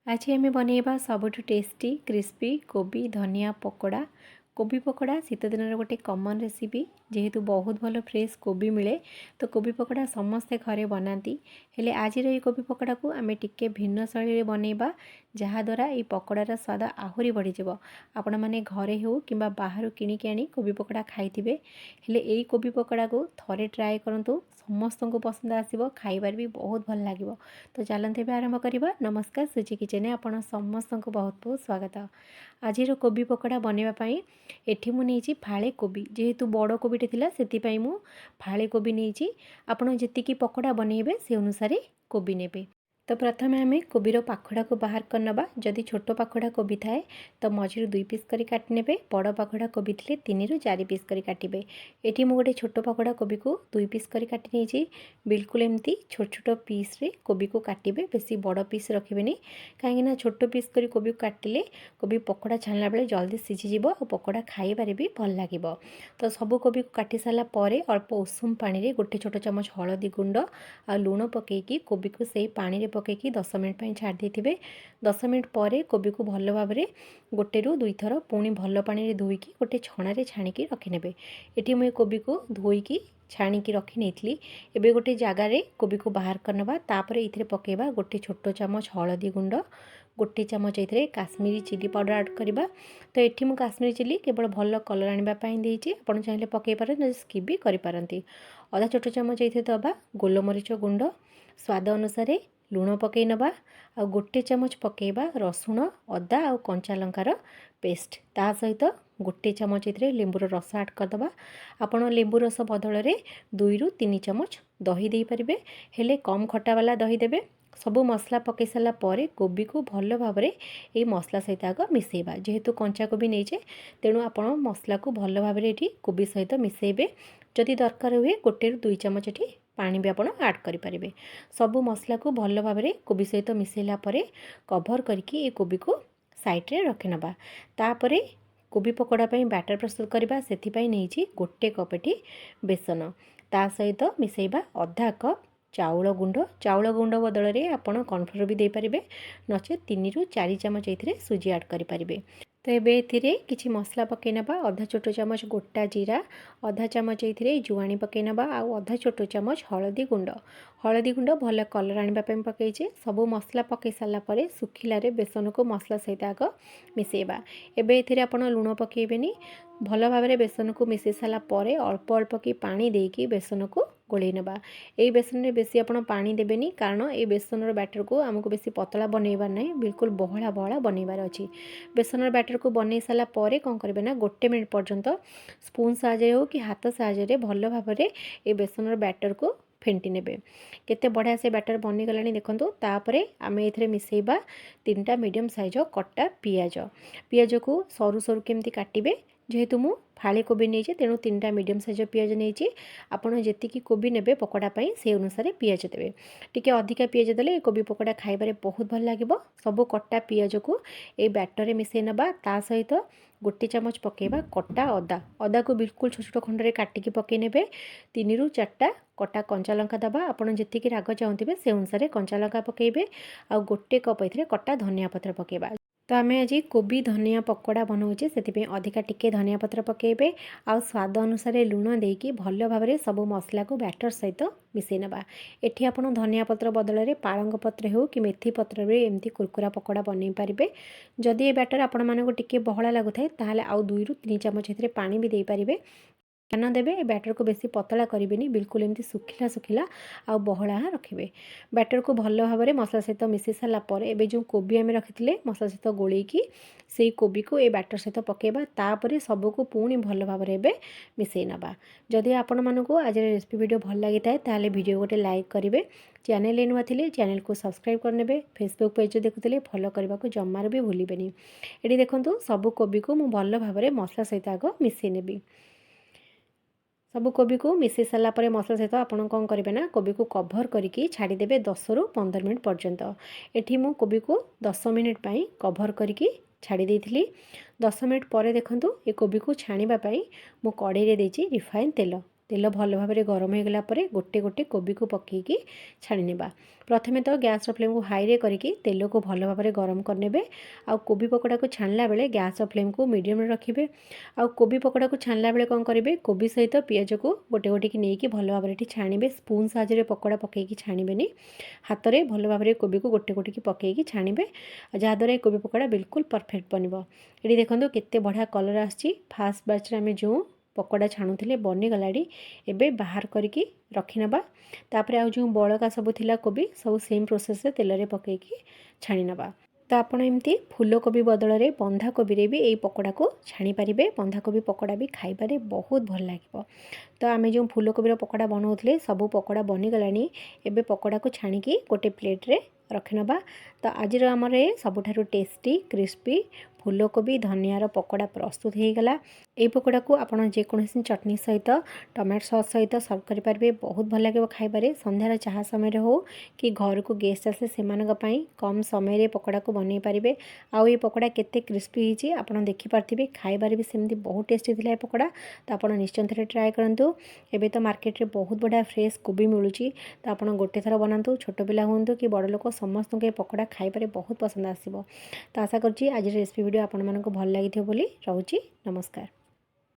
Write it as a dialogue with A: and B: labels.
A: आज आम बनइबा सबुठ tasty crispy कोबी धनिया पकोड़ा। कोबी पकोड़ा शीत दिन गोटे कॉमन रेसिपी जेहेतु बहुत भल फ्रेश कोबी मिले तो कोबी पकोड़ा समस्ते घरे बनाती। हेले आज ये कोबी पकोड़ा को आम टिके भिन्न शैली बनइबा जहाद्वारा ये पकोड़ार स्वाद आहरी बढ़ी आपण मैंने घरे हो कि बाहर किणिकी आनी कोबी पकोड़ा खाइथिबे। हेले यही कोबी पकोड़ा को थरे ट्राए करंतु समस्त को पसंद आसीबो खाइबार भी बहुत भल लागिबो। तो चलते भी आरंभ करवा। नमस्कार सुची किचन आपण समस्त को बहुत बहुत स्वागत। आज कोबी पकोड़ा बनवाई एठी मु नहीं फाळे कोबी जेहेतु बड़ कोबीटे थिला सेति मु फाळे कोबी नहीं। आपण जेतिकी पकोड़ा बनइबे से अनुसार कोबी नेबे। तो प्रथम आम कोबीर पाखुड़ा को बाहर कर नबा। जदि छोट पाखुड़ा कोबी थाए तो मझिरु 2 पीस करी काटि नेबे। बड़ पाखुड़ा कोबी थिले 3 रु 4 पीस करी काटिबे। एठी मु गोटे छोट पाखुड़ा कोबी को 2 पीस करी काटि नेछि। बिल्कुल एमती छोट छोट पीस रे कोबी को काटिबे, बेसी बड़ पीस रखिबेनी काहेकि ना छोट पीस करी कोबी को काटिले कोबी पकोड़ा छाणला बेले जल्दी सिझी जिवो और पकोड़ा खाइबारे भी भल लागिबो। तो सब कोबी को काटि सारा परे अल्प उषुम पानी रे गोटे छोट चमच हळदी गुंड आ लूण पकेकी कोबी को सेई पानी रे पकेकी 10 मिनिट पई छाड़ देथिबे। 10 मिनिट परे कोबी को भल भाव में गोटे रु 2 थर पुणी भल पानी रे धोईकी गोटे छणा रे छाणिकी रखिनेबे। एठी मुई कोबी को धोईकी छाणिकी रखी नेथिली। एबे गोटे जगार रे कोबी को बाहर करनबा। तापरे इथिरे पकेबा गोटे छोट चमच हळदी गुंड, गोटे चमच इथिरे काश्मीरी चिली पाउडर ऐड करबा। तो एठी मु काश्मीरी चिली केवल भल कलर आनिबा पई देइछि, आपण चाहिले पकेइ पारे न स्किप भी करि पारंती। आधा छोट चमच इथिरे दबा गोलमरीच गुंड, स्वाद अनुसार लूण पकई नबा आ गोटे चमच पकेबा रसुण अदा आ कंचा लंकार पेस्ट। ता सहित गोटे चमच इथिरे लेंबूर रस ऐड करदबा। आपण लेंबू रस बदल रे 2 रु 3 चमच दही दे परिबे, हेले कम खट्टा वाला दही देबे। सबु मसला पकई सारा परे कोबी को भल भाव में ये मसला सहित आग मिसेबा। जेहेतु कंचा कोबी नहींचे तेणु आपण मसला को भल भाव में ये कोबी सहित मिसेबे। जदि दरकार हुए गोटे रु 2 चमच एठी पानी भी आपण ऐड करि परिबे। सबु मसला को भल भाव में कोबी सहित मिसेला परे कभर करके ये कोबी को साइड रे रखि नबा। तापरे कोबी पकोड़ा पई बैटर प्रस्तुत करबा। सेथि पई नहींची गोटे कप एठी बेसन, ता सहित मिसेबा आधा कप चाउल गुंड बदल रे आपण कॉर्नफ्लोर भी दे परिबे, नचे 3 रु 4 चमच एथिरे सुजी ऐड करि परिबे। तो एबे एथिरे किछि मसला पकई नबा। आधा छोट चमच गोटा जीरा, आधा चमच एथिरे जुआणी पकई नबा आ आधा छोट चमच हळदी गुंड भल कलर आनिबा पई पकईचे। सबु मसला पकई सारा परे सुखिला रे बेसन को मसला सहित आग मिसेबा। एबे एथिरे आपण लूण पकेइबेनी। भल भाव में बेसन को मिसई सारा परे अल्प अल्प की पानी देकी बेसन को गोलई नबा। ए बेसन में बेसी आपण पानी देबेनी कारण ए बेसन बैटर को आमको बेसी पतला बनइबार नहीं, बिल्कुल बहला बहला बनइबार अछि। बेसन बैटर को बनई सारा परे कौन करेंगे ना गोटे मिनट पर्यंत स्पून साहाय्य हो कि हाथ साहाय्य भल भाव में ए बेसन बैटर को फेंटी नेबे। केते बढ़िया से बैटर बनी गलानी देखंतु। तापरे आमे एथिरे मिसेइबा 3टा मीडियम साइज कटा पियाज को सरू सरू केमती काटिबे। जेहेतु मु फाळे कोबी नहीं तेणु 3टा मीडियम साइज पियाज नहीं। आपड़ जी कोबी नेबे पकोड़ा पाई से अनुसार पियाज देवे। टिके अधिका पियाज देले कोबी पकोड़ा खाइबारे बहुत भल लागिबो। सबु कटा पियाज को ए बैटर रे मिसेइ नबा। ता सहित गोटे चमच पकेबा कटा अदा को बिल्कुल छोट छोट खंड रे काटिकी पकई नेबे। 3 रु 4टा कटा कंचा लंका दबा। आपण जेतिकी राग चाहूथिबे से अनुसार कंचा लंका पकेइबे आ गोटे कप एथिरे कटा धनिया पत्र पकेबा। तो आम आज कोबी धनिया पकोड़ा बनाऊे से अधिका टिके धनिया पत्र पकेबे आ स्वाद अनुसार लूण देकी भल भाव में सब मसला को बैटर सहित मिसई नबा। एठी आपण धनिया पत्र बदल में पालंग पत्र हो कि मेथी पत्र भी एमती कुरकुरा पकोड़ा बनई पारिबे। जदि ये बैटर आपण मानक टिके बहला लगुଥାଏ ताहले आउ 2 रु 3 चमच एथिरे पानी भी दे पारिबे। ध्यान देवे ए बैटर को बेसी पतला करेंगे, बिल्कुल एमती सुखिला सुखिला आ बहला रखिए। बैटर को भल भाव में मसला सहित मिसई सारा पर एबे जो कोबी आम रखी मसला सहित गोलेकी से कोबी को ए बैटर सहित पकेबा। तापर सबको पुणी भल भाव में एबे मिसई नबा। जदि आपण मानक आज रेसिपी वीडियो भल लगी थाए ताहले वीडियो गोटे लाइक करेंगे। चैनल ए नुआ थिले चैनल को सब्सक्राइब करने। फेसबुक पेज देखुले फॉलो करने को जमार भी भूलें। ये देखो सबू कोबी को मुझे भल भाव में मसला सहित आग मिसई नेबी। सब कोबी को मिसई सारा पर मसला सहित आपड़ कौन करेंगे ना कोबी को कभर करके छाड़ीदेवे 10 रु 15 मिनट पर्यंत। एठी मु कोबी को 10 मिनट पाई कभर करके छाड़ी देइथिली। 10 मिनट पर देखंतु ए कोबी को छाणीबा पाई मु कढ़ई रे देछि रिफाइन तेल। तेल भल भाव में गरम हो गला गोटे गोटे कोबी को पकईकी छाणी नेबा। प्रथमे तो गैस फ्लेम को हाई रे करके तेल को भल भाव में गरम करने। आ कोबी पकोड़ा को छाणला बेले गैस फ्लेम को मीडियम रखिए। आ कोबी पकोड़ा को छाणला बेले कौन करेंगे, कोबी सहित पियाज को गोटे गोटे की नहीं भल भाव में छाणिबे। स्पून साहाय्य पकोड़ा पकईकी छाणिबेनी, हाथ में भल भाव में कोबी को गोटे गोटे की पकईकी छाणिबे, जहाँद्वारा कोबी पकोड़ा बिल्कुल परफेक्ट बनब। ये देखो केते बढ़िया कलर आछि। फास्ट बैच आम जो पकोड़ा छाणुले बनीगलाड़ी, एबे बाहर करके रखिनबा। तापर आ जो बड़का सब थिला कोबी सब सेम प्रोसेस तेल रे पकईकी छाणी नबा। तो आप एमती फूलकोबी बदल में बंधाकोबी भी यही पकोड़ा को छाणी पारे। बंधाकोबी पकोड़ा भी खाइबारे बहुत भल लगे। तो आम जो फूलकोबी पकोड़ा बनाऊे सब पकोड़ा बनीगलानी। एबे पकोड़ा को छाणिकी गोटे प्लेट रे रखिनबा। तो आज आमर सबुठारु टेस्टी क्रिस्पी फूलकोबी धनियार पकोड़ा प्रस्तुत हो गला। ये पकोड़ा को आपड़ जेकोसी चटनी सहित टमाटो सॉस सहित सर्व करेंगे, बहुत भल लगे खाइबारे। संध्यार चाह समय हो कि घर को गेस्ट आसे से कम समय पकोड़ा को बनई पारे। आउ ये पकोड़ा केते क्रिस्पी होती आप देखिपारे, खाइबारे भी सेमती बहुत टेस्टी थिला पकोड़ा। तो आप निश्चय थे ट्राए करूँ। एबे तो मार्केट रे बहुत बढ़िया फ्रेश कोबी मिलूँ। तो आप गोटे थर बनातु, छोट पिला हूँ कि बड़ लोक समस्त पकोड़ा खाइबारे बहुत पसंद आसो। तो आशा करछि आज रेसिपी वीडियो आपण मानक भल लगी बोली। रहुछि, नमस्कार।